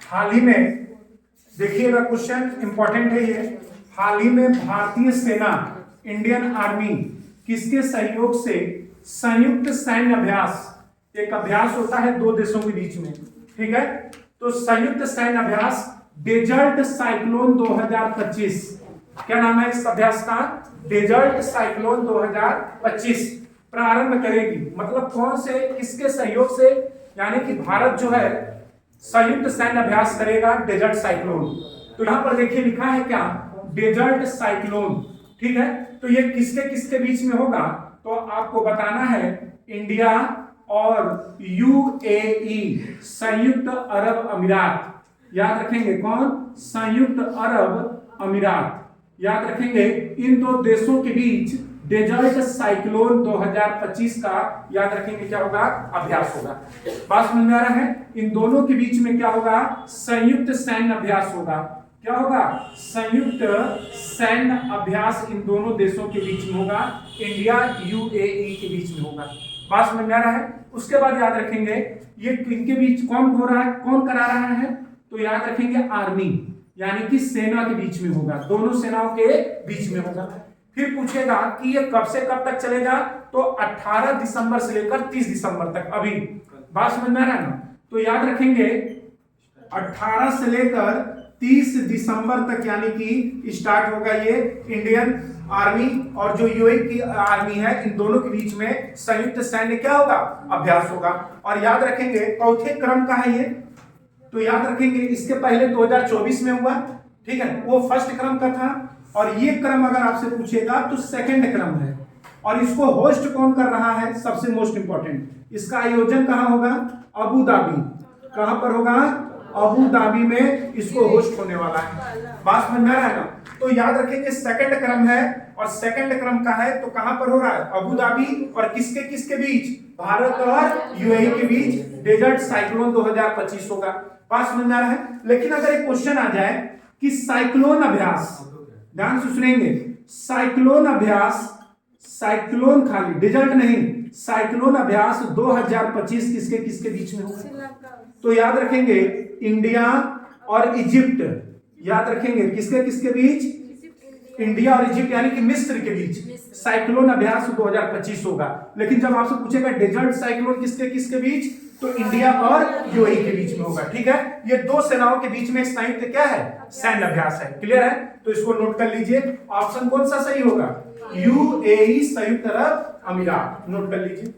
हाल ही में देखिएगा, question important है ये। हाल ही में भारतीय सेना, इंडियन आर्मी किसके सहयोग से संयुक्त सैन्य अभ्यास, एक अभ्यास होता है दो देशों के बीच में, ठीक है, तो संयुक्त सैन्य अभ्यास डेजर्ट साइक्लोन 2025, क्या नाम है इस अभ्यास का? डेजर्ट साइक्लोन 2025 प्रारंभ करेगी। मतलब कौन से, किसके सहयोग से? यानी कि भारत जो है संयुक्त सैन्य अभ्यास करेगा डेजर्ट साइक्लोन। तो यहां पर देखिए लिखा है क्या? डेजर्ट साइक्लोन, ठीक है। तो ये किसके किसके बीच में होगा? तो आपको बताना है इंडिया और यूएई, संयुक्त अरब अमीरात। याद रखेंगे कौन? संयुक्त अरब अमीरात। याद रखेंगे इन दो देशों के बीच डेजर्ट साइक्लोन 2025 का, याद रखेंगे क्या होगा? अभ्यास होगा। बात समझ में आ रहा है? इन दोनों के बीच में क्या होगा? संयुक्त सैन्य अभ्यास होगा। क्या होगा? संयुक्त सैन्य अभ्यास इन दोनों देशों के बीच में होगा, इंडिया यूएई के बीच में होगा। बात समझ में आ रहा है? उसके बाद याद रखेंगे ये इनके बीच कौन हो रहा है, कौन करा रहा है? तो याद रखेंगे आर्मी, यानी कि सेना के बीच में होगा, दोनों सेनाओं के बीच में होगा। फिर पूछेगा कि ये कब से कब तक चलेगा? तो 18 दिसंबर से लेकर 30 दिसंबर तक। अभी बात समझ में आ रहा है ना? तो याद रखेंगे 18 से लेकर 30 दिसंबर तक, यानी कि स्टार्ट होगा ये इंडियन आर्मी और जो यूएई की आर्मी है, इन दोनों के बीच में संयुक्त सैन्य क्या होगा? अभ्यास होगा। और याद रखेंगे चौथे क्रम का है ये, तो याद रखेंगे इसके पहले 2024 में हुआ, ठीक है, वो फर्स्ट क्रम का था। और ये क्रम अगर आपसे पूछेगा तो सेकंड क्रम है। और इसको होस्ट कौन कर रहा है? सबसे मोस्ट इंपॉर्टेंट, इसका आयोजन कहां होगा? Abu Dhabi. कहां पर होगा? अबू धाबी में इसको होस्ट होने वाला है। बात समझ में आ रहा है ना? तो याद रखेंगे सेकंड क्रम है, और सेकंड क्रम का है तो कहां पर हो रहा है? Abu Dhabi. और किसके किसके बीच? भारत और यूएई के बीच डेजर्ट साइक्लोन 2025 होगा। बात समझ में आ रहा है? लेकिन अगर एक क्वेश्चन आ जाए कि साइक्लोन अभ्यास, ध्यान से सुनेंगे, साइक्लोन अभ्यास, साइक्लोन खाली डेजर्ट नहीं, साइक्लोन अभ्यास 2025 किसके किसके बीच में होगा? तो याद रखेंगे इंडिया और इजिप्ट। याद रखेंगे किसके किसके बीच? इंडिया और इजिप्ट, यानी कि मिस्र के बीच साइक्लोन अभ्यास 2025 होगा। लेकिन जब आपसे पूछेगा डेजर्ट साइक्लोन किसके किसके बीच, तो इंडिया और यूएई के बीच में होगा। ठीक है, ये दो सेनाओं के बीच में संयुक्त क्या है? सैन्य अभ्यास है। क्लियर है? तो इसको नोट कर लीजिए। ऑप्शन कौन सा सही होगा? यूएई, संयुक्त अरब अमीरात। नोट कर लीजिए।